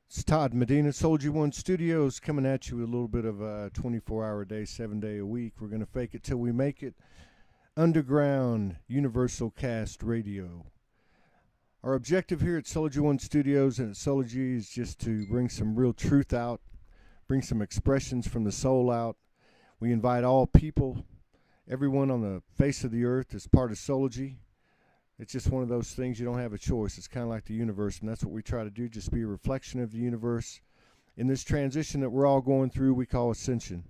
It's Todd Medina, SoulogyOneStudios, coming at you with a little bit of a 24-hour day, 7-day a week. We're going to fake it till we make it. Underground universalcast radio. Our objective here at SoulogyOneStudios and at Soulogy is just to bring some real truth out, bring some expressions from the soul out. We invite all people, everyone on the face of the earth as part of Soulogy. It's just one of those things, you don't have a choice. It's kind of like the universe, and that's what we try to do, just be a reflection of the universe. In this transition that we're all going through, we call ascension.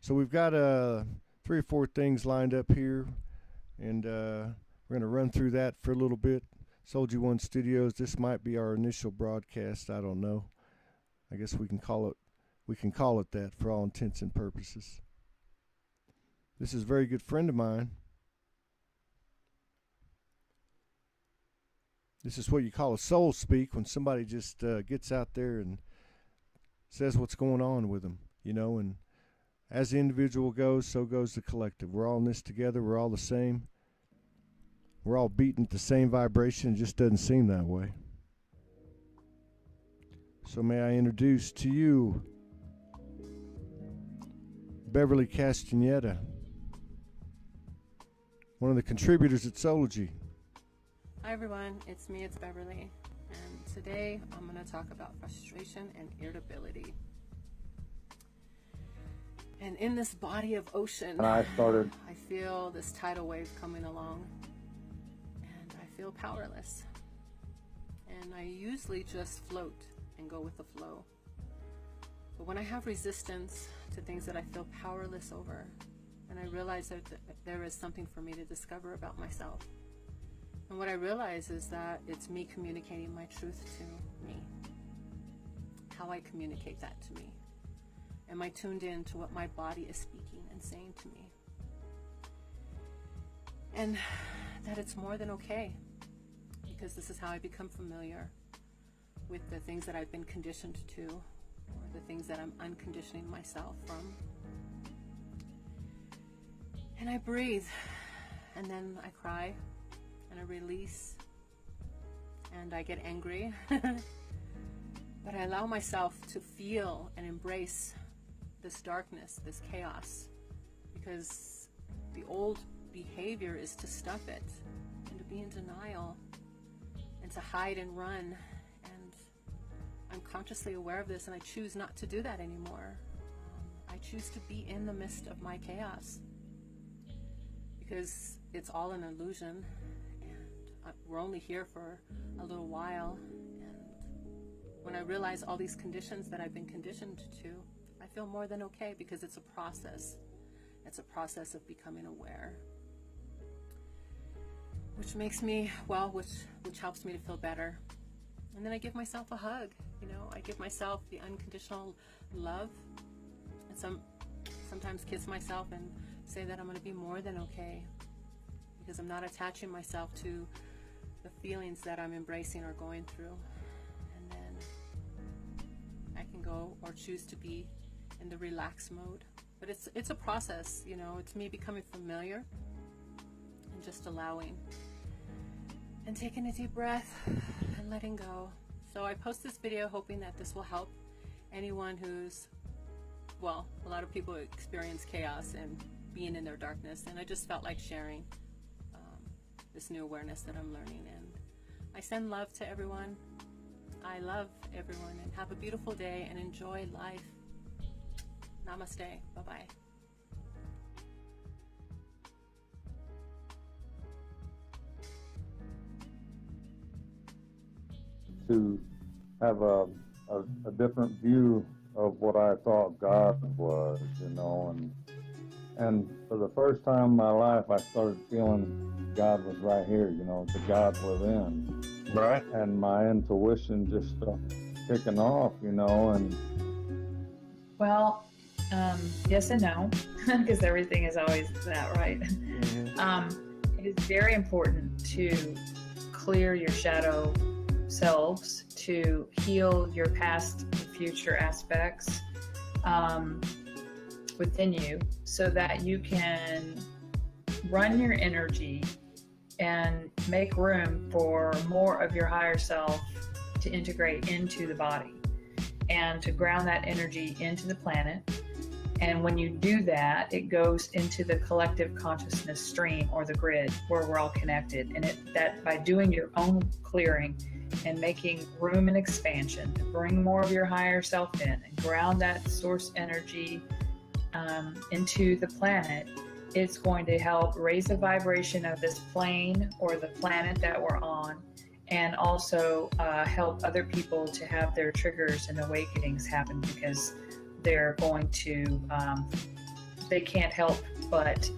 So we've got 3 or 4 things lined up here, and we're going to run through that for a little bit. SoulogyOneStudios, this might be our initial broadcast, I don't know. I guess we can call it that for all intents and purposes. This is a very good friend of mine. This is what you call a soul speak, when somebody just gets out there and says what's going on with them, you know, and as the individual goes, so goes the collective. We're all in this together. We're all the same. We're all beating at the same vibration. It just doesn't seem that way. So may I introduce to you Beverly Castaneda, one of the contributors at Soulogy. Hi everyone, it's Beverly, and today I'm going to talk about frustration and irritability. And in this body of ocean, I feel this tidal wave coming along, and I feel powerless. And I usually just float and go with the flow. But when I have resistance to things that I feel powerless over, and I realize that there is something for me to discover about myself. And what I realize is that it's me communicating my truth to me. How I communicate that to me. Am I tuned in to what my body is speaking and saying to me? And that it's more than okay. Because this is how I become familiar with the things that I've been conditioned to, or the things that I'm unconditioning myself from. And I breathe, and then I cry, and I release, and I get angry. But I allow myself to feel and embrace this darkness, this chaos, because the old behavior is to stuff it and to be in denial and to hide and run. And I'm consciously aware of this, and I choose not to do that anymore. I choose to be in the midst of my chaos, because it's all an illusion, and we're only here for a little while. And when I realize all these conditions that I've been conditioned to, I feel more than okay, because it's a process. It's a process of becoming aware, which makes me, which helps me to feel better. And then I give myself a hug, I give myself the unconditional love, and sometimes kiss myself and say that I'm going to be more than okay, because I'm not attaching myself to the feelings that I'm embracing or going through. And then I can go or choose to be in the relaxed mode. But it's a process, it's me becoming familiar and just allowing and taking a deep breath and letting go. So I post this video hoping that this will help anyone who's, a lot of people experience chaos and being in their darkness, and I just felt like sharing this new awareness that I'm learning. And I send love to everyone. I love everyone, and have a beautiful day and enjoy life. Namaste. Bye-bye. To have a different view of what I thought God was, and for the first time in my life, I started feeling God was right here, the God within. Right. And my intuition just started kicking off, and... Well, yes and no, because everything is always that, right? Mm-hmm. It is very important to clear your shadow selves, to heal your past and future aspects within you, so that you can run your energy and make room for more of your higher self to integrate into the body. and to ground that energy into the planet. And when you do that, it goes into the collective consciousness stream, or the grid, where we're all connected. And that by doing your own clearing and making room and expansion to bring more of your higher self in and ground that source energy into the planet, it's going to help raise the vibration of this plane or the planet that we're on, and also help other people to have their triggers and awakenings happen, because they're going to, they can't help but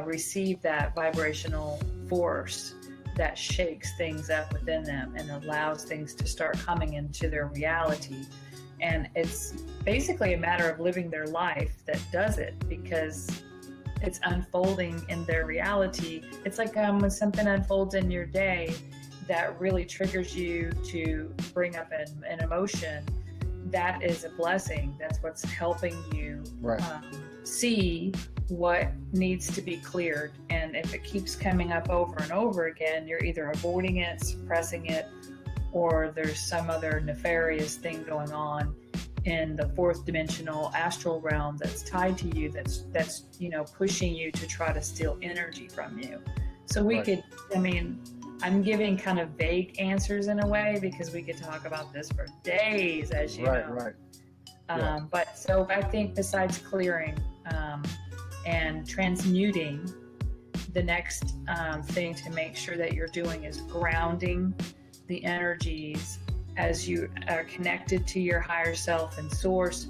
receive that vibrational force that shakes things up within them and allows things to start coming into their reality. And it's basically a matter of living their life that does it, because it's unfolding in their reality. It's like when something unfolds in your day that really triggers you to bring up an emotion, that is a blessing. That's what's helping you see what needs to be cleared. And if it keeps coming up over and over again, you're either avoiding it, suppressing it, or there's some other nefarious thing going on in the fourth dimensional astral realm that's tied to you, that's pushing you to try to steal energy from you. So we could, I'm giving kind of vague answers in a way, because we could talk about this for days, as you know. But so I think besides clearing and transmuting, the next thing to make sure that you're doing is grounding the energies as you are connected to your higher self and source.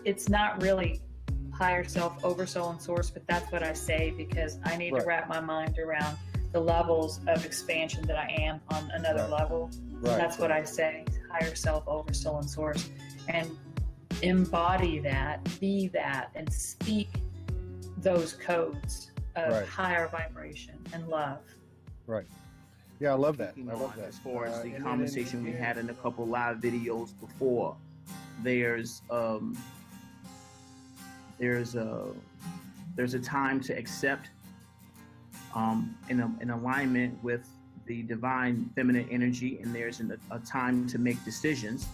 It's not really higher self, oversoul, and source, but that's what I say, because I need to wrap my mind around the levels of expansion that I am on another level. So that's what I say: higher self, oversoul, and source. And embody that, be that, and speak those codes of higher vibration and love. Right. Yeah, I love that. I love that. As far as the conversation we had in a couple live videos before, there's a time to accept, in alignment with the divine feminine energy, and there's a time to make decisions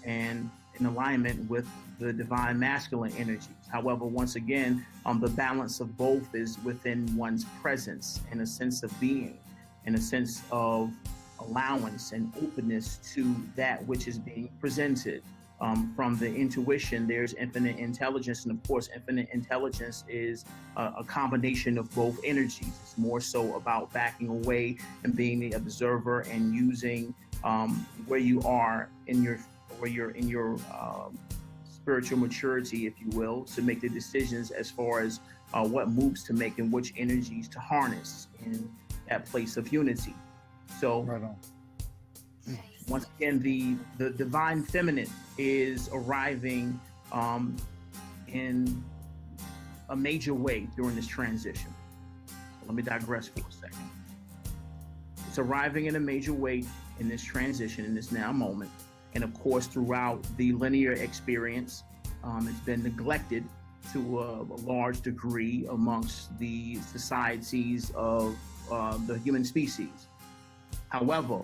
and in alignment with the divine masculine energies. However, once again, the balance of both is within one's presence, and a sense of being, and a sense of allowance and openness to that which is being presented. From the intuition, there's infinite intelligence, and of course, infinite intelligence is a combination of both energies. It's more so about backing away and being the observer, and using where you are in your spiritual maturity, if you will, to make the decisions as far as what moves to make and which energies to harness in that place of unity. So once again, the divine feminine is arriving in a major way during this transition. So let me digress for a second. It's arriving in a major way in this transition, in this now moment. And of course, throughout the linear experience, it's been neglected to a large degree amongst the societies of the human species. However,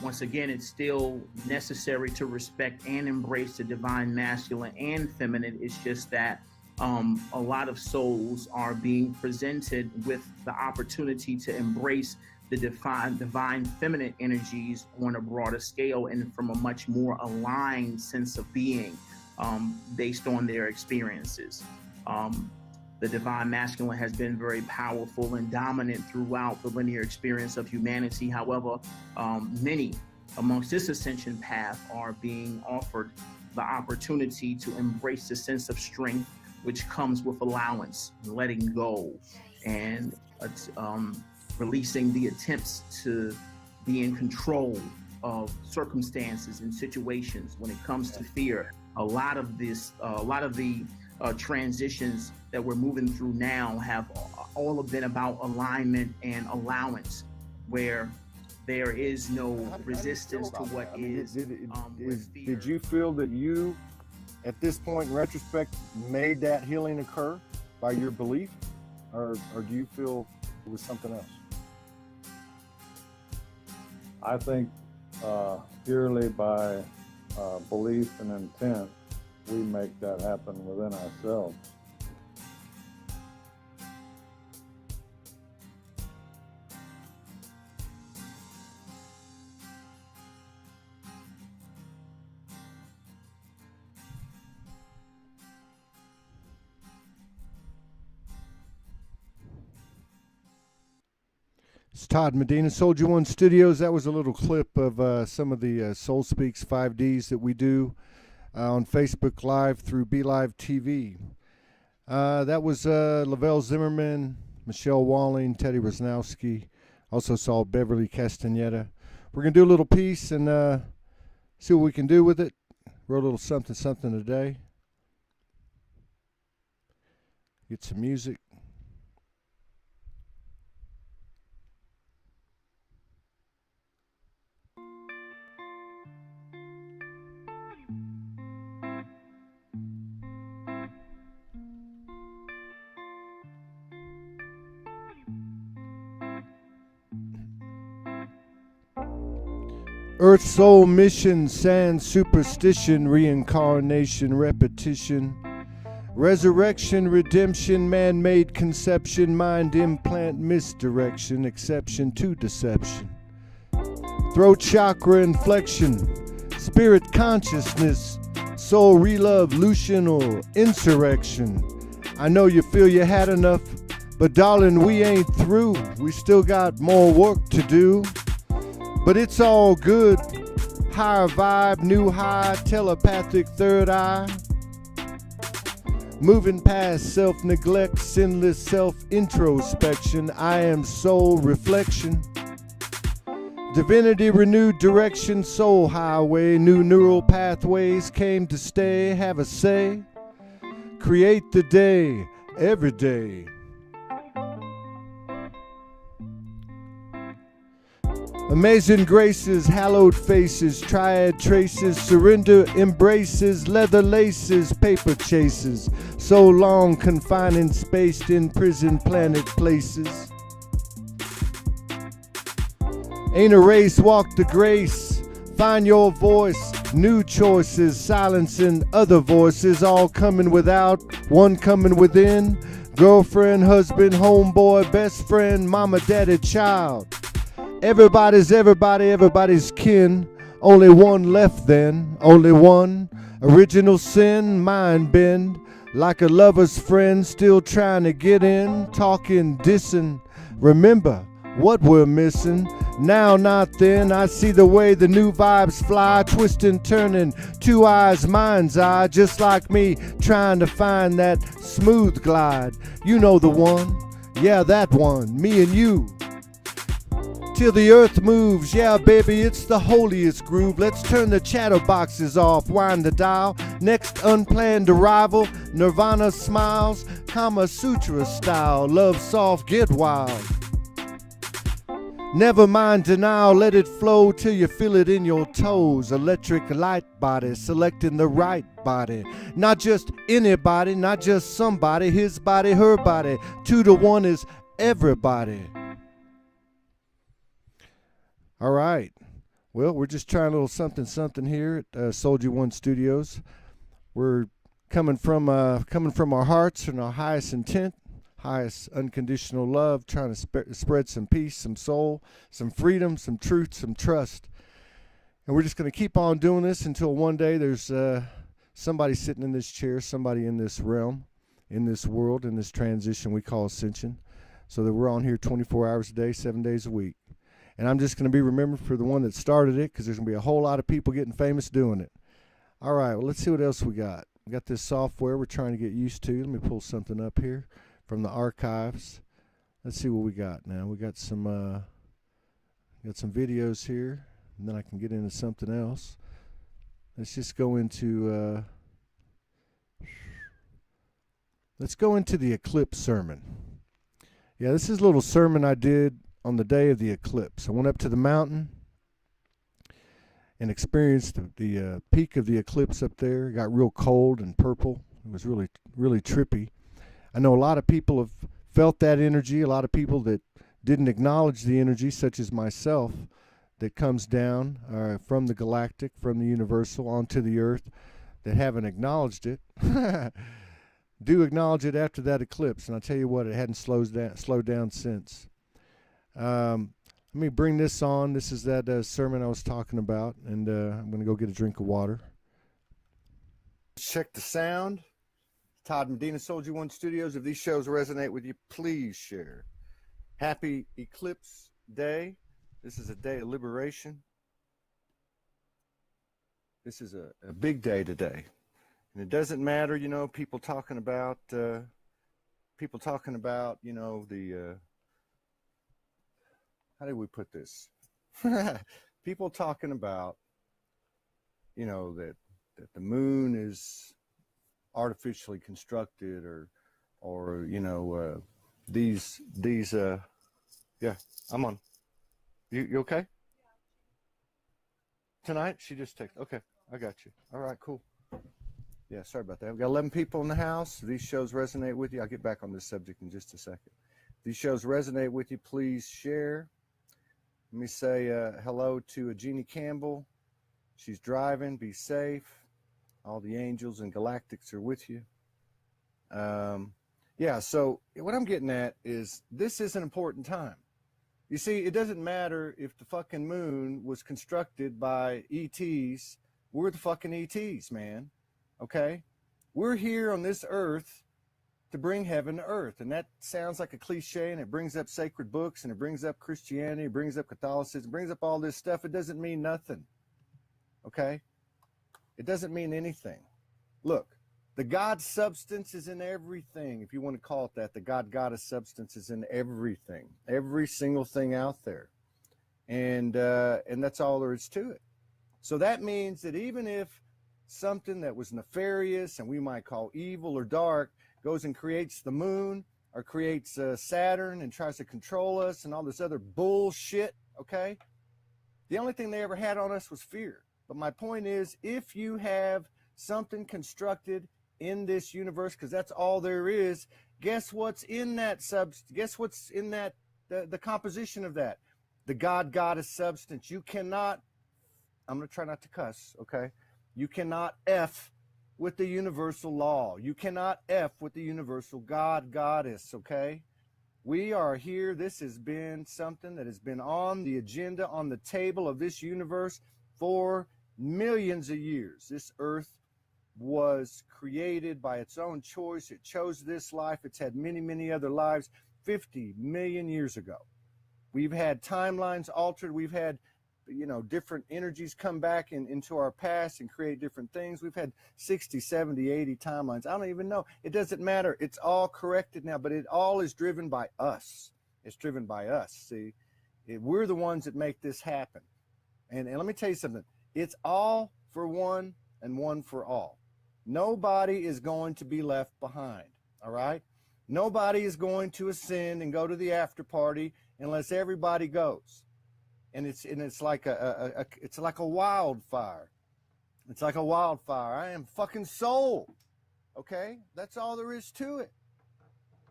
once again, it's still necessary to respect and embrace the divine masculine and feminine. It's just that a lot of souls are being presented with the opportunity to embrace the divine feminine energies on a broader scale, and from a much more aligned sense of being based on their experiences. The divine masculine has been very powerful and dominant throughout the linear experience of humanity. However, many amongst this ascension path are being offered the opportunity to embrace the sense of strength, which comes with allowance, letting go, and releasing the attempts to be in control of circumstances and situations. When it comes to fear, a lot of the transitions that we're moving through now have all been about alignment and allowance, where there is no resistance to what is. Did you feel that you, at this point in retrospect, made that healing occur by your belief, or do you feel it was something else? I think purely by belief and intent, we make that happen within ourselves. It's Todd Medina, SoulogyOneStudios. That was a little clip of some of the Soul Speaks 5Ds that we do on Facebook Live through BeLive TV. That was Lavelle Zimmerman, Michelle Walling, Teddy Rosnowski. Also saw Beverly Castaneda. We're going to do a little piece and see what we can do with it. Wrote a little something today. Get some music. Earth, soul, mission, sand, superstition, reincarnation, repetition, resurrection, redemption, man-made conception, mind implant, misdirection, exception to deception, throat chakra inflection, spirit consciousness, soul relove, or insurrection. I know you feel you had enough, but darling, we ain't through. We still got more work to do. But it's all good. Higher vibe, new high, telepathic third eye. Moving past self-neglect, sinless self-introspection. I am soul reflection. Divinity, renewed direction, soul highway. New neural pathways came to stay. Have a say. Create the day, every day. Amazing graces, hallowed faces, triad traces, surrender embraces, leather laces, paper chases, so long confining spaced in prison planet places. Ain't a race, walk the grace, find your voice, new choices, silencing other voices, all coming without, one coming within, girlfriend, husband, homeboy, best friend, mama, daddy, child. Everybody's everybody, everybody's kin. Only one left then, only one. Original sin, mind bend. Like a lover's friend, still trying to get in. Talking, dissing. Remember what we're missing. Now, not then. I see the way the new vibes fly. Twisting, turning, two eyes, mind's eye. Just like me, trying to find that smooth glide. You know the one. Yeah, that one. Me and you. Till the earth moves, yeah baby, it's the holiest groove. Let's turn the chatterboxes off, wind the dial. Next unplanned arrival, Nirvana smiles, Kama Sutra style, love soft, get wild. Never mind denial, let it flow till you feel it in your toes. Electric light body, selecting the right body. Not just anybody, not just somebody, his body, her body. 2 to 1 is everybody. All right. Well, we're just trying a little something here at SoulogyOneStudios. We're coming from our hearts and our highest intent, highest unconditional love, trying to spread some peace, some soul, some freedom, some truth, some trust. And we're just going to keep on doing this until one day there's somebody sitting in this chair, somebody in this realm, in this world, in this transition we call ascension, so that we're on here 24 hours a day, 7 days a week. And I'm just going to be remembered for the one that started it, because there's going to be a whole lot of people getting famous doing it. All right, well, let's see what else we got. We got this software we're trying to get used to. Let me pull something up here from the archives. Let's see what we got now. We got some videos here, and then I can get into something else. Let's just go into the eclipse sermon. Yeah, this is a little sermon I did on the day of the eclipse. I went up to the mountain and experienced the peak of the eclipse up there. It got real cold and purple. It was really, really trippy. I know a lot of people have felt that energy. A lot of people that didn't acknowledge the energy, such as myself, that comes down from the galactic, from the universal onto the earth that haven't acknowledged it do acknowledge it after that eclipse. And I'll tell you what, it hadn't slowed down since. Let me bring this on. This is that sermon I was talking about, and I'm going to go get a drink of water. Check the sound. Todd Medina, SoulogyOneStudios. If these shows resonate with you, please share. Happy Eclipse Day. This is a day of liberation. This is a big day today. And it doesn't matter, you know, people talking about, you know, the, how do we put this? People talking about, you know, that the moon is artificially constructed, or you know, these yeah, I'm on. You okay? Tonight? She just texted. Okay, I got you. All right, cool. Yeah, sorry about that. We've got 11 people in the house. If these shows resonate with you, I'll get back on this subject in just a second. If these shows resonate with you, please share. Let me say hello to Jeannie Campbell. She's driving. Be safe. All the angels and galactics are with you. Yeah, so what I'm getting at is this is an important time. You see, it doesn't matter if the fucking moon was constructed by ETs. We're the fucking ETs, man. Okay? We're here on this earth to bring heaven to earth. And that sounds like a cliche, and it brings up sacred books, and it brings up Christianity, it brings up Catholicism, it brings up all this stuff. It doesn't mean nothing. Okay? It doesn't mean anything. Look, the God substance is in everything, if you want to call it that. The God goddess substance is in everything, every single thing out there. And that's all there is to it. So that means that even if something that was nefarious and we might call evil or dark goes and creates the moon or creates Saturn and tries to control us and all this other bullshit, okay? The only thing they ever had on us was fear. But my point is, if you have something constructed in this universe, because that's all there is, guess what's in that guess what's in that, the composition of that? The God goddess substance. You cannot, I'm going to try not to cuss, okay? You cannot F with the universal law. You cannot F with the universal God goddess, okay? We are here. This has been something that has been on the agenda, on the table of this universe for millions of years. This earth was created by its own choice. It chose this life. It's had many, many other lives 50 million years ago. We've had timelines altered. We've had, you know, different energies come back into our past and create different things. We've had 60, 70, 80 timelines. I don't even know. It doesn't matter. It's all corrected now, but it all is driven by us. It's driven by us. See, we're the ones that make this happen. And let me tell you something. It's all for one and one for all. Nobody is going to be left behind, all right? Nobody is going to ascend and go to the after party unless everybody goes. And it's like it's like a wildfire. It's like a wildfire. I am fucking soul. Okay? That's all there is to it.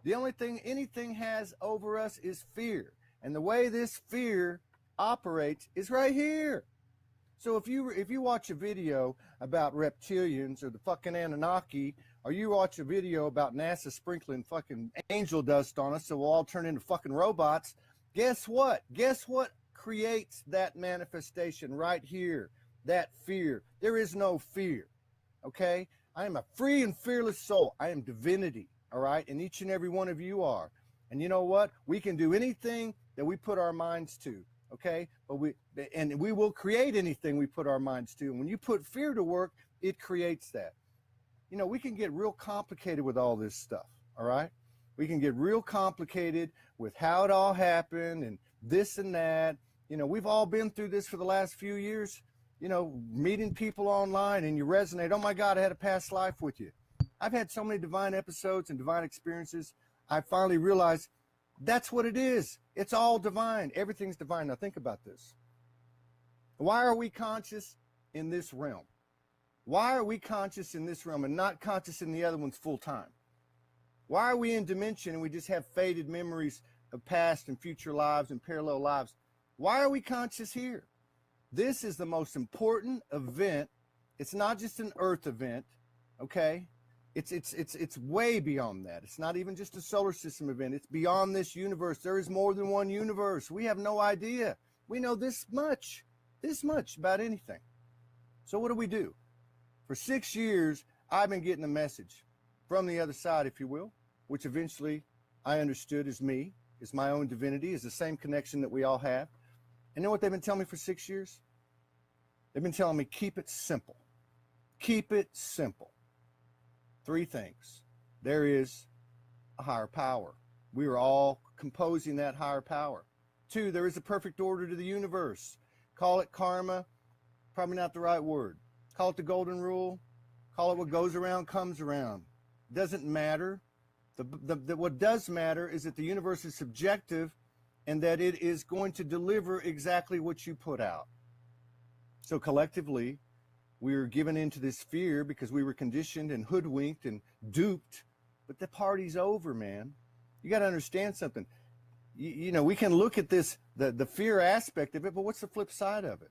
The only thing anything has over us is fear. And the way this fear operates is right here. So if you watch a video about reptilians or the fucking Anunnaki, or you watch a video about NASA sprinkling fucking angel dust on us so we'll all turn into fucking robots, guess what? Guess what creates that manifestation right here? That fear. There is no fear. Okay? I am a free and fearless soul. I am divinity. All right? And each and every one of you are. And you know what? We can do anything that we put our minds to. Okay? But we will create anything we put our minds to. And when you put fear to work, it creates that. You know, we can get real complicated with all this stuff. All right? We can get real complicated with how it all happened and this and that. You know, we've all been through this for the last few years. You know, meeting people online and you resonate. Oh my God, I had a past life with you. I've had so many divine episodes and divine experiences. I finally realized that's what it is. It's all divine. Everything's divine. Now think about this. Why are we conscious in this realm? Why are we conscious in this realm and not conscious in the other ones full time? Why are we in dimension and we just have faded memories of past and future lives and parallel lives? Why are we conscious here? This is the most important event. It's not just an Earth event, okay? It's way beyond that. It's not even just a solar system event. It's beyond this universe. There is more than one universe. We have no idea. We know this much about anything. So what do? For 6 years, I've been getting a message from the other side, if you will, which eventually I understood is me, is my own divinity, is the same connection that we all have. And you know what they've been telling me for 6 years? They've been telling me, keep it simple. Keep it simple. 3 things. There is a higher power. We are all composing that higher power. 2, there is a perfect order to the universe. Call it karma, probably not the right word. Call it the golden rule. Call it what goes around comes around. Doesn't matter. What does matter is that the universe is subjective and that it is going to deliver exactly what you put out. So collectively, we were given into this fear because we were conditioned and hoodwinked and duped. But the party's over, man. You got to understand something. You know, we can look at this, the fear aspect of it, but what's the flip side of it?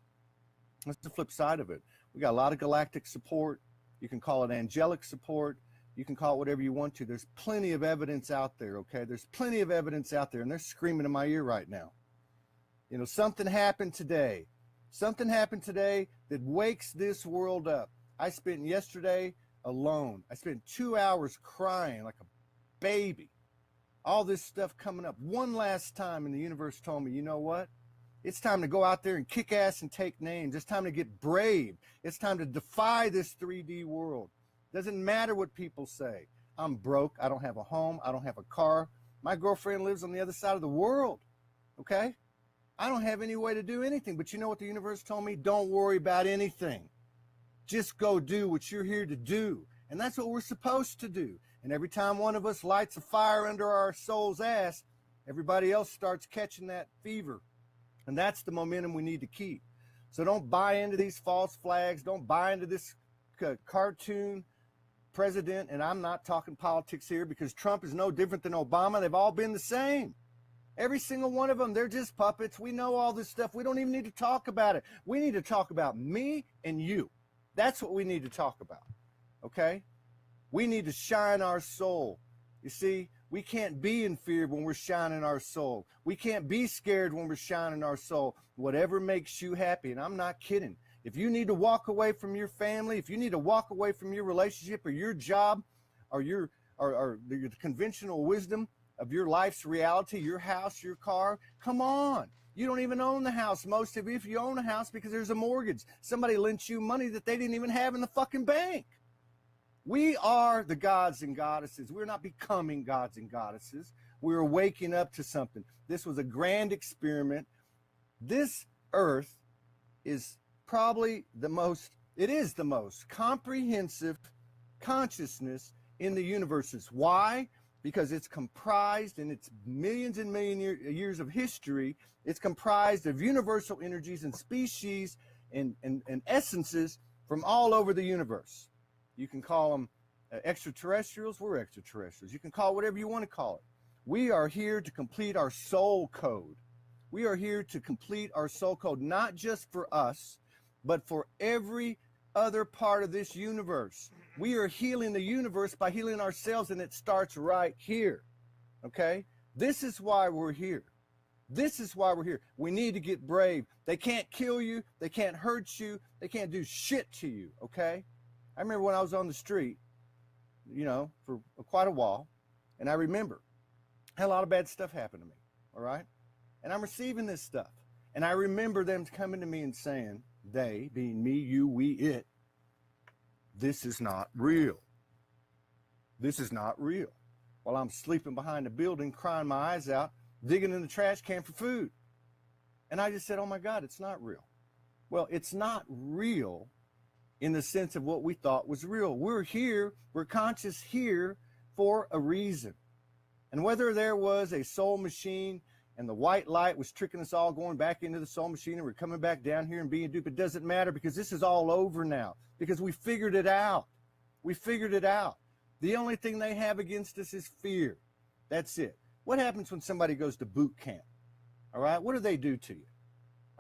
What's the flip side of it? We got a lot of galactic support. You can call it angelic support. You can call it whatever you want to. There's plenty of evidence out there, okay? There's plenty of evidence out there, and they're screaming in my ear right now. You know, something happened today. Something happened today that wakes this world up. I spent yesterday alone. I spent 2 hours crying like a baby. All this stuff coming up. One last time, and the universe told me, you know what? It's time to go out there and kick ass and take names. It's time to get brave. It's time to defy this 3D world. Doesn't matter what people say. I'm broke. I don't have a home. I don't have a car. My girlfriend lives on the other side of the world. Okay? I don't have any way to do anything. But you know what the universe told me? Don't worry about anything. Just go do what you're here to do. And that's what we're supposed to do. And every time one of us lights a fire under our soul's ass, everybody else starts catching that fever. And that's the momentum we need to keep. So don't buy into these false flags. Don't buy into this cartoon president. And I'm not talking politics here because Trump is no different than Obama. They've all been the same. Every single one of them, they're just puppets. We know all this stuff. We don't even need to talk about it. We need to talk about me and you. That's what we need to talk about. Okay? We need to shine our soul. You see, we can't be in fear when we're shining our soul. We can't be scared when we're shining our soul. Whatever makes you happy, and I'm not kidding. If you need to walk away from your family, if you need to walk away from your relationship or your job or the conventional wisdom of your life's reality, your house, your car, come on. You don't even own the house. Most of you, if you own a house because there's a mortgage, somebody lent you money that they didn't even have in the fucking bank. We are the gods and goddesses. We're not becoming gods and goddesses. We're waking up to something. This was a grand experiment. This earth is probably the most comprehensive consciousness in the universe. Why? Because it's comprised in its millions and years of history. It's comprised of universal energies and species and essences from all over the universe. You can call them extraterrestrials. We're extraterrestrials. You can call it whatever you want to call it. We are here to complete our soul code. We are here to complete our soul code, not just for us, but for every other part of this universe. We are healing the universe by healing ourselves, and it starts right here. Okay? This is why we're here. This is why we're here. We need to get brave. They can't kill you. They can't hurt you. They can't do shit to you. Okay? I remember when I was on the street, you know, for quite a while, and I remember had a lot of bad stuff happen to me, all right? And I'm receiving this stuff. And I remember them coming to me and saying, they, being me, you, we, it, this is not real. This is not real. While I'm sleeping behind a building, crying my eyes out, digging in the trash can for food. And I just said, oh my God, it's not real. Well, it's not real in the sense of what we thought was real. We're here, we're conscious here for a reason. And whether there was a soul machine and the white light was tricking us all going back into the soul machine and we're coming back down here and being duped, it doesn't matter because this is all over now because we figured it out. We figured it out. The only thing they have against us is fear. That's it. What happens when somebody goes to boot camp? All right? What do they do to you?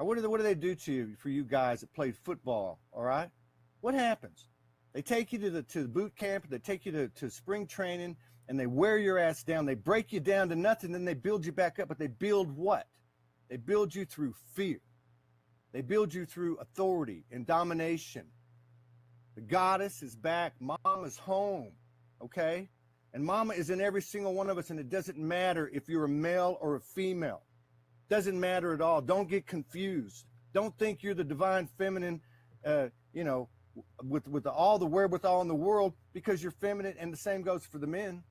Or what do they do to you, for you guys that played football, all right? What happens? They take you to the boot camp, they take you to spring training, and they wear your ass down. They break you down to nothing, then they build you back up. But they build what? They build you through fear. They build you through authority and domination. The goddess is back. Mama's home, okay? And mama is in every single one of us, and it doesn't matter if you're a male or a female. Doesn't matter at all. Don't get confused. Don't think you're the divine feminine, with all the wherewithal in the world because you're feminine, and the same goes for the men,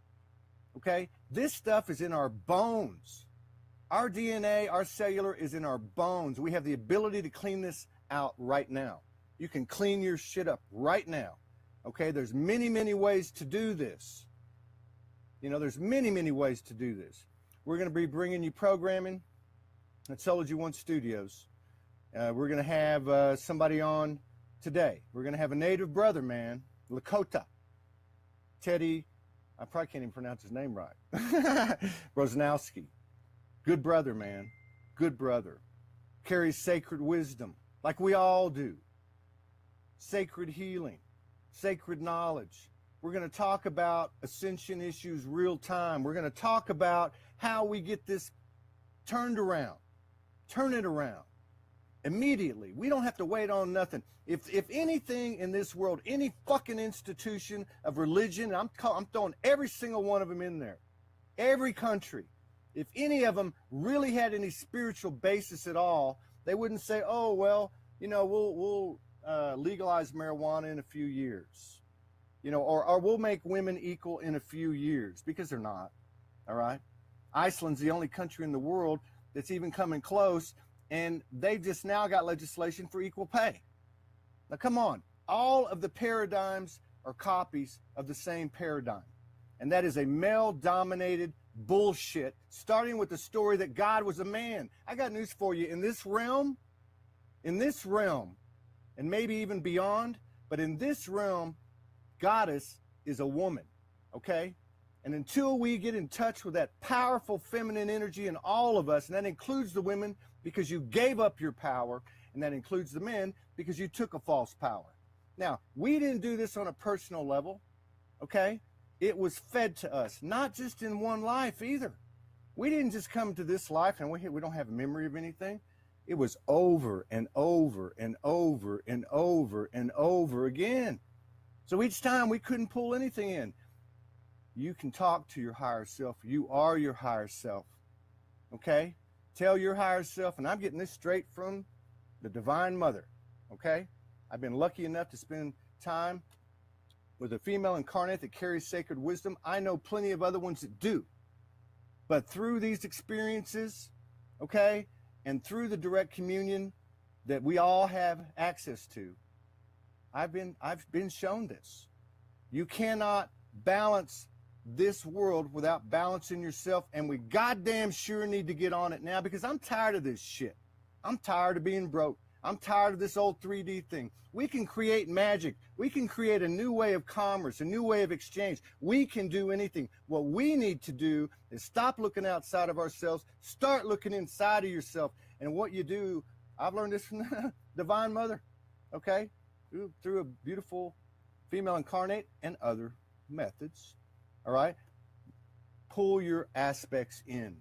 okay? This stuff is in our bones. Our DNA, our cellular is in our bones. We have the ability to clean this out right now. You can clean your shit up right now, okay? There's many, many ways to do this. There's many, many ways to do this. We're going to be bringing you programming at SoulogyOneStudios. We're going to have somebody on today. We're going to have a native brother, man, Lakota. Teddy, I probably can't even pronounce his name right. Rosnowski. Good brother, man. Good brother. Carries sacred wisdom, like we all do. Sacred healing, sacred knowledge. We're going to talk about ascension issues real time. We're going to talk about how we get this turned around. Turn it around immediately. We don't have to wait on nothing. If anything in this world, any fucking institution of religion, I'm throwing every single one of them in there, every country, if any of them really had any spiritual basis at all, they wouldn't say, oh, well, we'll legalize marijuana in a few years, or we'll make women equal in a few years, because they're not. All right. Iceland's the only country in the world that's even coming close, and they've just now got legislation for equal pay. Now, come on. All of the paradigms are copies of the same paradigm, and that is a male-dominated bullshit, starting with the story that God was a man. I got news for you. In this realm, and maybe even beyond, but in this realm, goddess is a woman, okay? And until we get in touch with that powerful feminine energy in all of us, and that includes the women because you gave up your power, and that includes the men because you took a false power. Now, we didn't do this on a personal level, okay? It was fed to us, not just in one life either. We didn't just come to this life and we don't have a memory of anything. It was over and over and over and over and over again. So each time we couldn't pull anything in. You can talk to your higher self. You are your higher self. Okay? Tell your higher self, and I'm getting this straight from the Divine Mother. Okay? I've been lucky enough to spend time with a female incarnate that carries sacred wisdom. I know plenty of other ones that do. But through these experiences, okay, and through the direct communion that we all have access to, I've been shown this. You cannot balance this world without balancing yourself, and we goddamn sure need to get on it now, because I'm tired of this shit. I'm tired of being broke. I'm tired of this old 3D thing. We can create magic. We can create a new way of commerce, a new way of exchange. We can do anything. What we need to do is stop looking outside of ourselves, start looking inside of yourself. And what you do, I've learned this from the Divine Mother, okay? Through a beautiful female incarnate and other methods, all right? Pull your aspects in.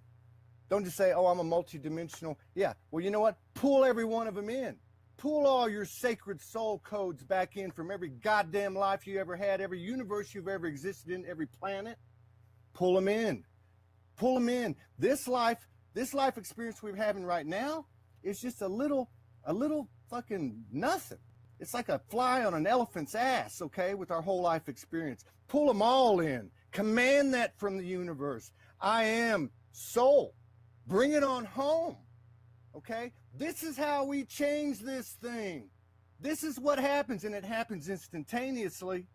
Don't just say, oh, I'm a multidimensional. Yeah, well, you know what? Pull every one of them in. Pull all your sacred soul codes back in from every goddamn life you ever had, every universe you've ever existed in, every planet. Pull them in. Pull them in. This life experience we're having right now is just a little fucking nothing. It's like a fly on an elephant's ass, okay, with our whole life experience. Pull them all in. Command that from the universe. I am soul. Bring it on home, okay? This is how we change this thing. This is what happens, and it happens instantaneously.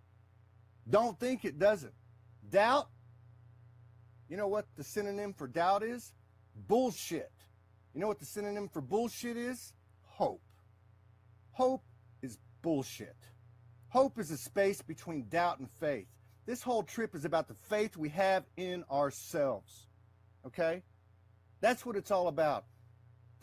Don't think it doesn't. Doubt, you know what the synonym for doubt is? Bullshit. You know what the synonym for bullshit is? Hope. Hope is bullshit. Hope is a space between doubt and faith. This whole trip is about the faith we have in ourselves, okay? That's what it's all about.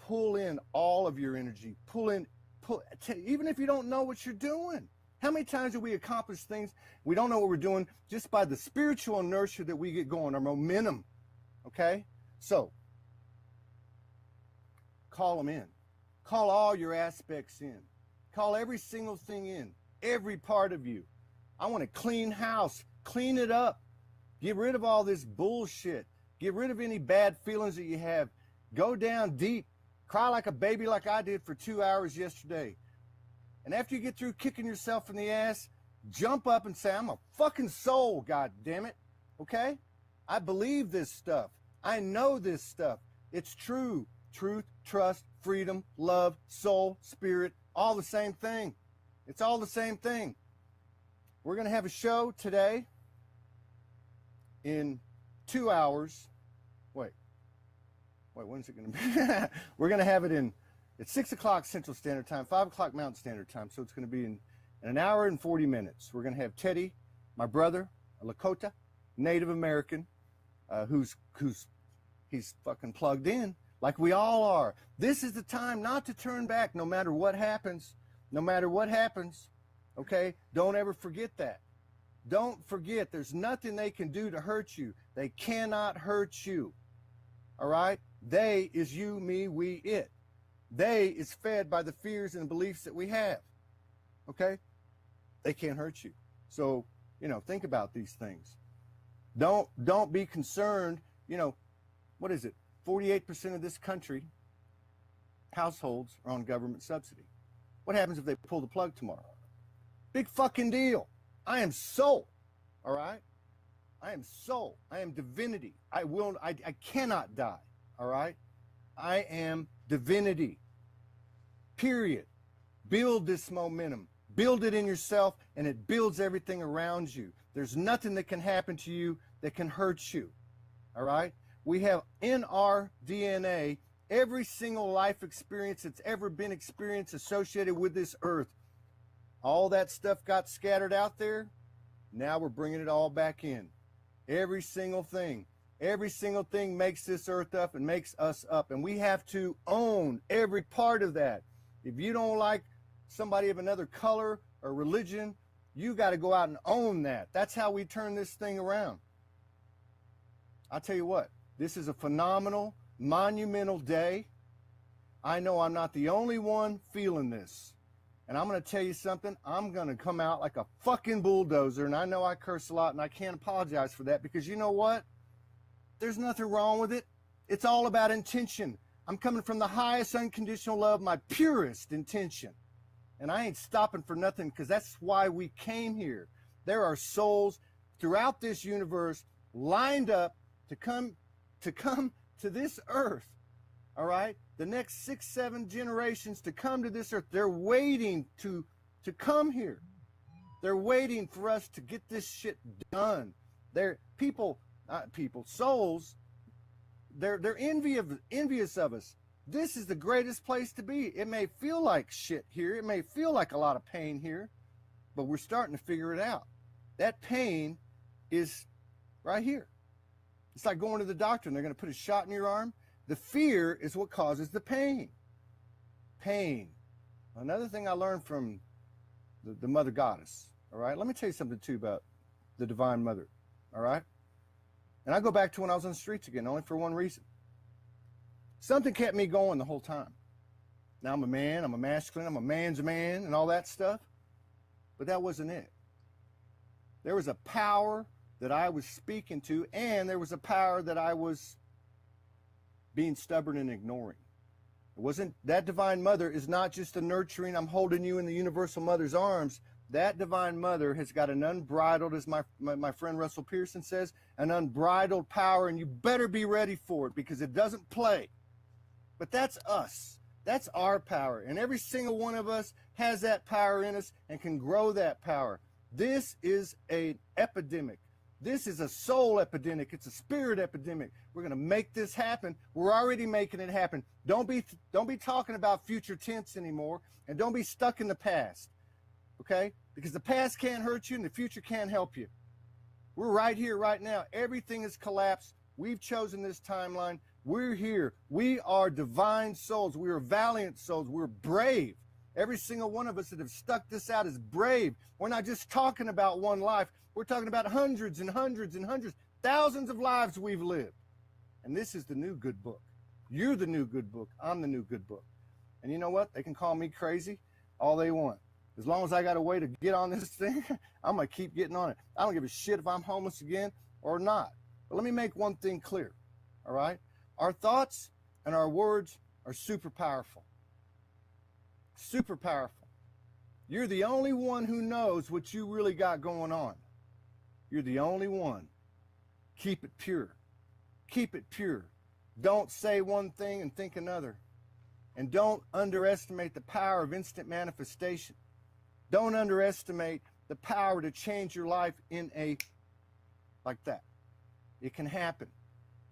pull in all of your energy, even if you don't know what you're doing. How many times do we accomplish things we don't know what we're doing just by the spiritual inertia that we get going, our momentum? Okay? So, call them in. Call all your aspects in. Call every single thing in, every part of you. I want a clean house. Clean it up. Get rid of all this bullshit. Get rid of any bad feelings that you have. Go down deep. Cry like a baby like I did for 2 hours yesterday. And after you get through kicking yourself in the ass, jump up and say, I'm a fucking soul, god damn it. Okay? I believe this stuff. I know this stuff. It's true. Truth, trust, freedom, love, soul, spirit, all the same thing. It's all the same thing. We're going to have a show today in 2 hours. Wait, when's it going to be? We're going to have it at 6 o'clock Central Standard Time, 5 o'clock Mountain Standard Time. So it's going to be in an hour and 40 minutes. We're going to have Teddy, my brother, a Lakota, Native American, he's fucking plugged in like we all are. This is the time not to turn back no matter what happens. No matter what happens, okay? Don't ever forget that. Don't forget, there's nothing they can do to hurt you. They cannot hurt you, all right? They is you, me, we, it. They is fed by the fears and beliefs that we have, okay? They can't hurt you. So, think about these things. Don't be concerned, what is it? 48% of this country households are on government subsidy. What happens if they pull the plug tomorrow? Big fucking deal. I am soul, all right? I am soul. I am divinity. I cannot die, all right? I am divinity, period. Build this momentum. Build it in yourself, and it builds everything around you. There's nothing that can happen to you that can hurt you, all right? We have in our DNA every single life experience that's ever been experienced associated with this earth. All that stuff got scattered out there. Now we're bringing it all back in. Every single thing. Every single thing makes this earth up and makes us up. And we have to own every part of that. If you don't like somebody of another color or religion, you got to go out and own that. That's how we turn this thing around. I'll tell you what, this is a phenomenal, monumental day. I know I'm not the only one feeling this. And I'm going to tell you something, I'm going to come out like a fucking bulldozer. And I know I curse a lot and I can't apologize for that because you know what? There's nothing wrong with it. It's all about intention. I'm coming from the highest unconditional love, my purest intention. And I ain't stopping for nothing because that's why we came here. There are souls throughout this universe lined up to come to this earth, all right? The next 6, 7 generations to come to this earth, they're waiting to come here. They're waiting for us to get this shit done. They're souls, they're envious of us. This is the greatest place to be. It may feel like shit here. It may feel like a lot of pain here, but we're starting to figure it out. That pain is right here. It's like going to the doctor and they're going to put a shot in your arm. The fear is what causes the pain. Pain. Another thing I learned from the mother goddess, all right? Let me tell you something, too, about the divine mother, all right? And I go back to when I was on the streets again, only for one reason. Something kept me going the whole time. Now I'm a man, I'm a masculine, I'm a man's man, and all that stuff. But that wasn't it. There was a power that I was speaking to, and there was a power that I was being stubborn and ignoring. It wasn't, that divine mother is not just a nurturing, I'm holding you in the universal mother's arms. That divine mother has got an unbridled, as my friend Russell Pearson says, an unbridled power, and you better be ready for it because it doesn't play. But that's us. That's our power. And every single one of us has that power in us and can grow that power. This is an epidemic. This is a soul epidemic. It's a spirit epidemic. We're going to make this happen. We're already making it happen. Don't be talking about future tense anymore, and don't be stuck in the past, okay? Because the past can't hurt you and the future can't help you. We're right here, right now. Everything is collapsed. We've chosen this timeline. We're here. We are divine souls. We are valiant souls. We're brave. Every single one of us that have stuck this out is brave. We're not just talking about one life. We're talking about hundreds and hundreds and hundreds, thousands of lives we've lived. And this is the new good book. You're the new good book. I'm the new good book. And you know what? They can call me crazy all they want. As long as I got a way to get on this thing, I'm going to keep getting on it. I don't give a shit if I'm homeless again or not. But let me make one thing clear, all right? Our thoughts and our words are super powerful. Super powerful. You're the only one who knows what you really got going on. You're the only one. Keep it pure. Keep it pure. Don't say one thing and think another. And don't underestimate the power of instant manifestation. Don't underestimate the power to change your life like that. It can happen.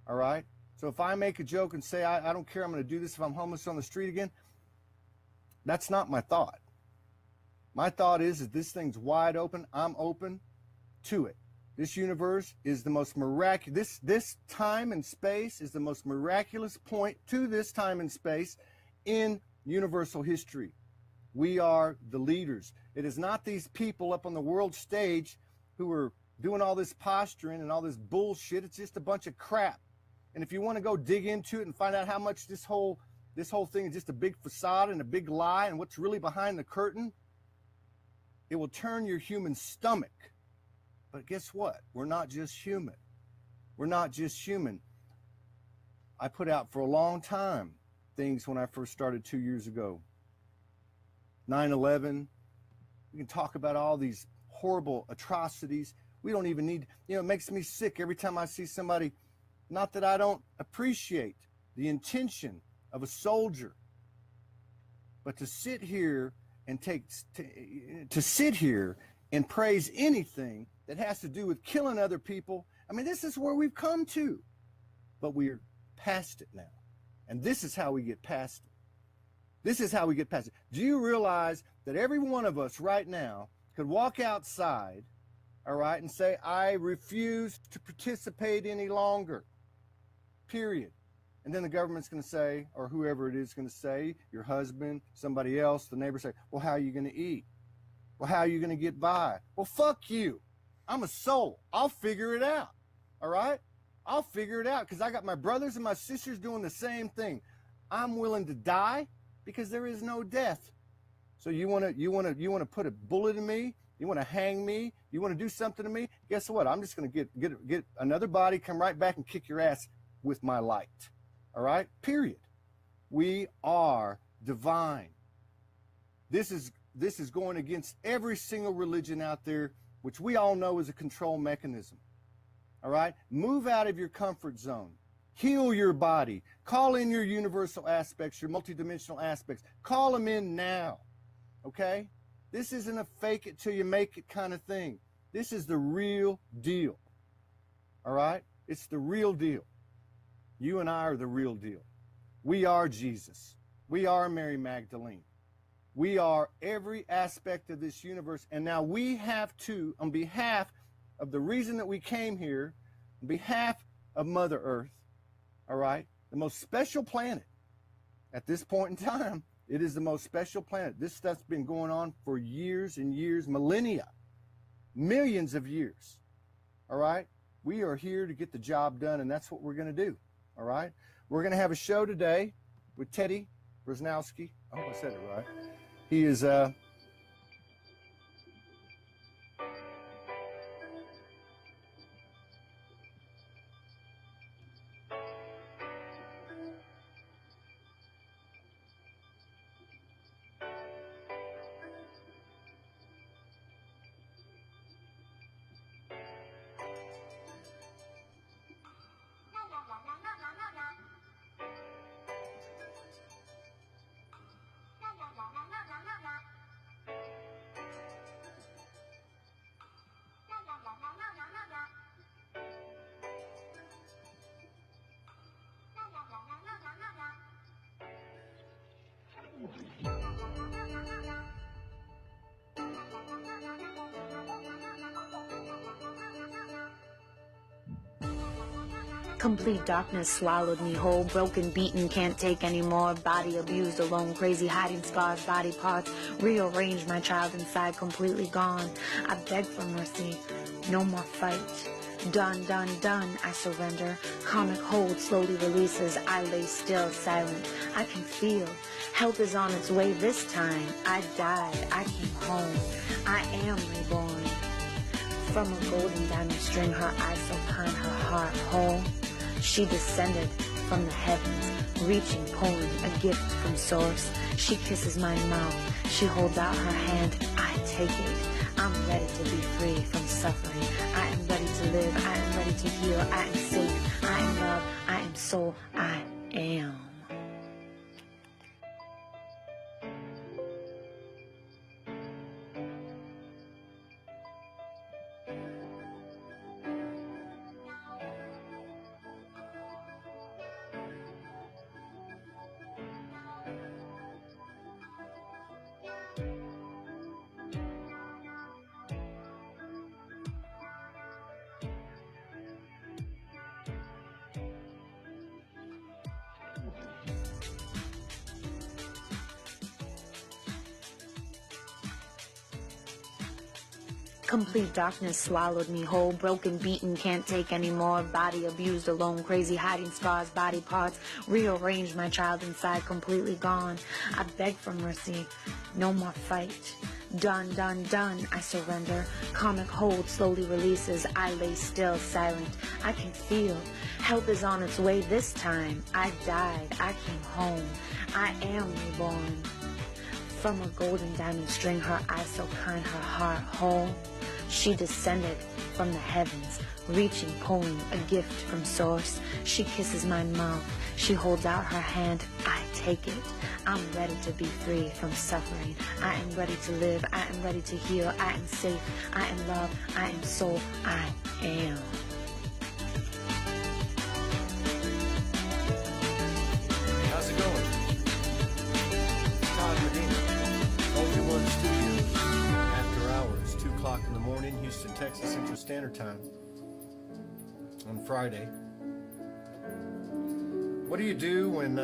All right? So if I make a joke and say, I don't care, I'm going to do this if I'm homeless on the street again, that's not my thought. My thought is that this thing's wide open. I'm open to it. This universe is the most miraculous. This time and space is the most miraculous point to this time and space in universal history. We are the leaders. It is not these people up on the world stage who are doing all this posturing and all this bullshit. It's just a bunch of crap. And if you want to go dig into it and find out how much this whole thing is just a big facade and a big lie and what's really behind the curtain, it will turn your human stomach. But guess what? We're not just human. We're not just human. I put out for a long time things when I first started 2 years ago. 9/11. We can talk about all these horrible atrocities. We don't even need, it makes me sick every time I see somebody. Not that I don't appreciate the intention of a soldier, but to sit here and to sit here and praise anything that has to do with killing other people. I mean, this is where we've come to, but we're past it now. And this is how we get past it. This is how we get past it. Do you realize that every one of us right now could walk outside, all right, and say, I refuse to participate any longer, period. And then the government's going to say, or whoever it is going to say, your husband, somebody else, the neighbor say, well, how are you going to eat? Well, how are you going to get by? Well, fuck you. I'm a soul. I'll figure it out, all right? I'll figure it out because I got my brothers and my sisters doing the same thing. I'm willing to die because there is no death. So you want to put a bullet in me? You want to hang me? You want to do something to me? Guess what? I'm just going to get another body, come right back and kick your ass with my light. All right? Period. We are divine. This is going against every single religion out there, which we all know is a control mechanism. All right? Move out of your comfort zone. Heal your body. Call in your universal aspects, your multidimensional aspects. Call them in now. Okay? This isn't a fake it till you make it kind of thing. This is the real deal. All right? It's the real deal. You and I are the real deal. We are Jesus. We are Mary Magdalene. We are every aspect of this universe. And now we have to, on behalf of the reason that we came here, on behalf of Mother Earth, all right, the most special planet at this point in time, it is the most special planet. This stuff's been going on for years and years, millennia, millions of years, all right? We are here to get the job done, and that's what we're going to do, all right? We're going to have a show today with Teddy Brosnowski. I hope I said it right. He is Complete darkness swallowed me whole, broken, beaten, can't take anymore. Body abused, alone, crazy, hiding scars, body parts. Rearranged, my child inside, completely gone. I beg for mercy, no more fight. Done, done, done, I surrender. Comic hold slowly releases. I lay still, silent. I can feel. Help is on its way this time. I died. I came home. I am reborn. From a golden diamond string, her eyes so kind, her heart whole. She descended from the heavens, reaching, pulling a gift from source. She kisses my mouth. She holds out her hand. I take it. I'm ready to be free from suffering. I am ready to live. I am ready to heal. I am safe. I am love. I am soul. I am. Complete darkness swallowed me whole, broken, beaten, can't take anymore. Body abused, alone, crazy, hiding scars, body parts. Rearranged, my child inside, completely gone. I beg for mercy, no more fight. Done, done, done, I surrender. Comic hold slowly releases. I lay still, silent. I can feel. Help is on its way this time. I died. I came home. I am reborn. From a golden diamond string, her eyes so kind, her heart whole. She descended from the heavens, reaching, pulling a gift from source. She kisses my mouth. She holds out her hand. I take it. I'm ready to be free from suffering. I am ready to live. I am ready to heal. I am safe. I am love. I am soul. I am. How's it going? Todd Medina, SoulogyOneStudios, after hours, 2 o'clock in the morning, Houston, Texas, Central Standard Time, on Friday. What do you do when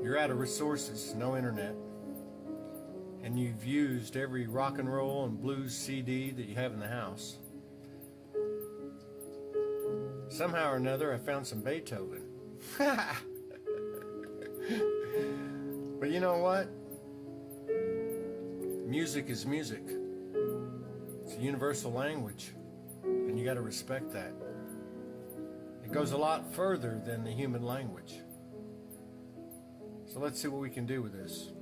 you're out of resources, no internet, and you've used every rock and roll and blues CD that you have in the house? Somehow or another, I found some Beethoven. But you know what? Music is music. It's a universal language, and you got to respect that. It goes a lot further than the human language. So let's see what we can do with this.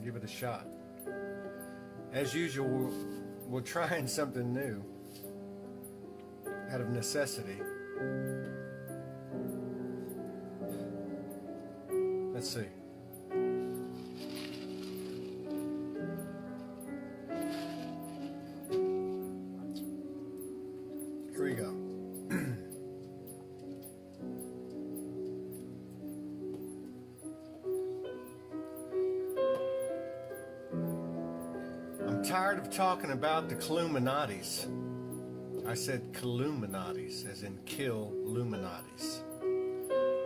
Give it a shot. As usual, we're trying something new out of necessity. Let's see. Here we go. I'm tired of talking about the Illuminatis. I said Illuminatis, as in kill Illuminatis.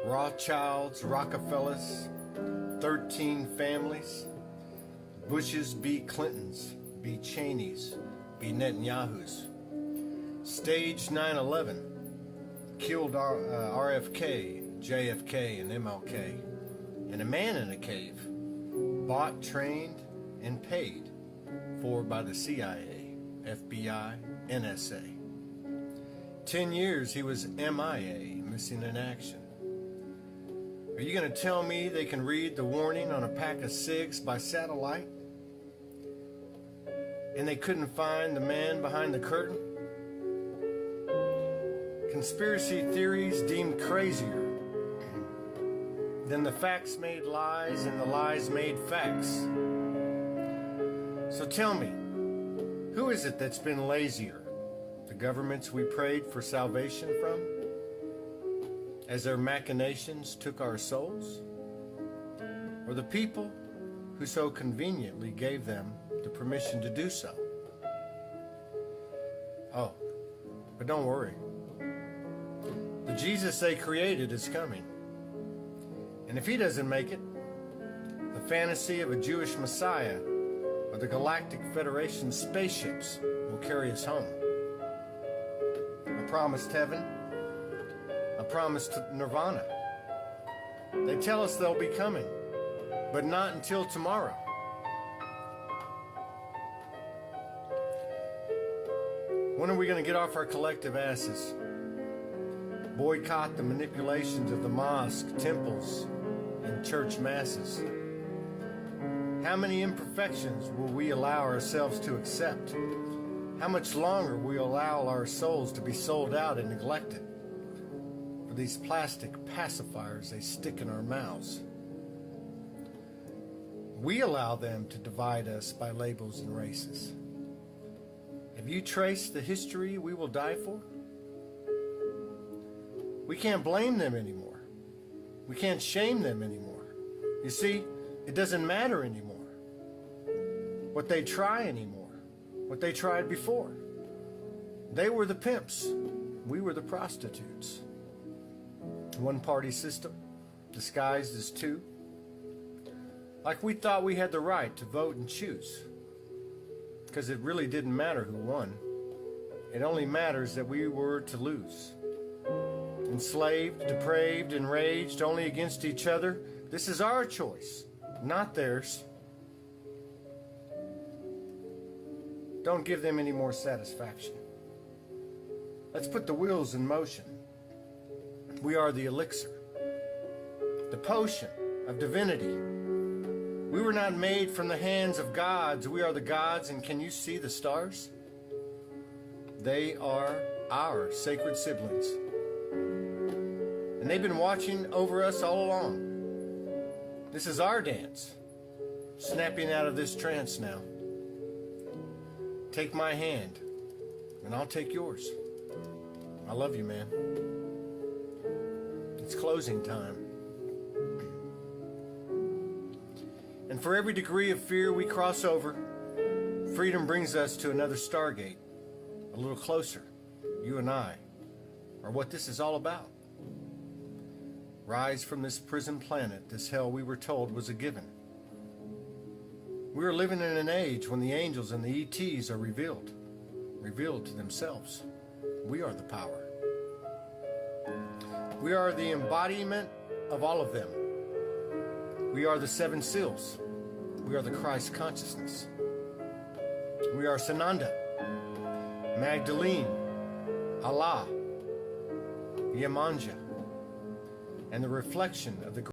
Rothschilds, Rockefellers, 13 families. Bushes beat Clintons, beat Cheneys, beat Netanyahus. Staged 9/11, killed RFK, JFK, and MLK. And a man in a cave, bought, trained, and paid for by the CIA, FBI, NSA. 10 years he was MIA, missing in action. Are you going to tell me they can read the warning on a pack of cigs by satellite? And they couldn't find the man behind the curtain? Conspiracy theories deemed crazier than the facts made lies and the lies made facts. So tell me, who is it that's been lazier? The governments we prayed for salvation from, as their machinations took our souls? Or the people who so conveniently gave them the permission to do so? Oh, but don't worry. The Jesus they created is coming. And if he doesn't make it, the fantasy of a Jewish Messiah or the Galactic Federation spaceships will carry us home. A promised heaven, a promised nirvana. They tell us they'll be coming, but not until tomorrow. When are we going to get off our collective asses? Boycott the manipulations of the mosque, temples, and church masses. How many imperfections will we allow ourselves to accept? How much longer will we allow our souls to be sold out and neglected for these plastic pacifiers they stick in our mouths? We allow them to divide us by labels and races. Have you traced the history we will die for? We can't blame them anymore. We can't shame them anymore. You see, it doesn't matter anymore what they try anymore, what they tried before. They were the pimps. We were the prostitutes. One-party system, disguised as two. Like we thought we had the right to vote and choose. Because it really didn't matter who won. It only matters that we were to lose. Enslaved, depraved, enraged, only against each other. This is our choice, not theirs. Don't give them any more satisfaction. Let's put the wheels in motion. We are the elixir, the potion of divinity. We were not made from the hands of gods. We are the gods, and can you see the stars? They are our sacred siblings. And they've been watching over us all along. This is our dance, snapping out of this trance now. Take my hand, and I'll take yours. I love you, man. It's closing time. And for every degree of fear we cross over, freedom brings us to another stargate, a little closer. You and I are what this is all about. Rise from this prison planet, this hell we were told was a given. We are living in an age when the angels and the ETs are revealed to themselves. We are the power. We are the embodiment of all of them. We are the seven seals. We are the Christ consciousness. We are Sananda, Magdalene, Allah, Yemanja, and the reflection of the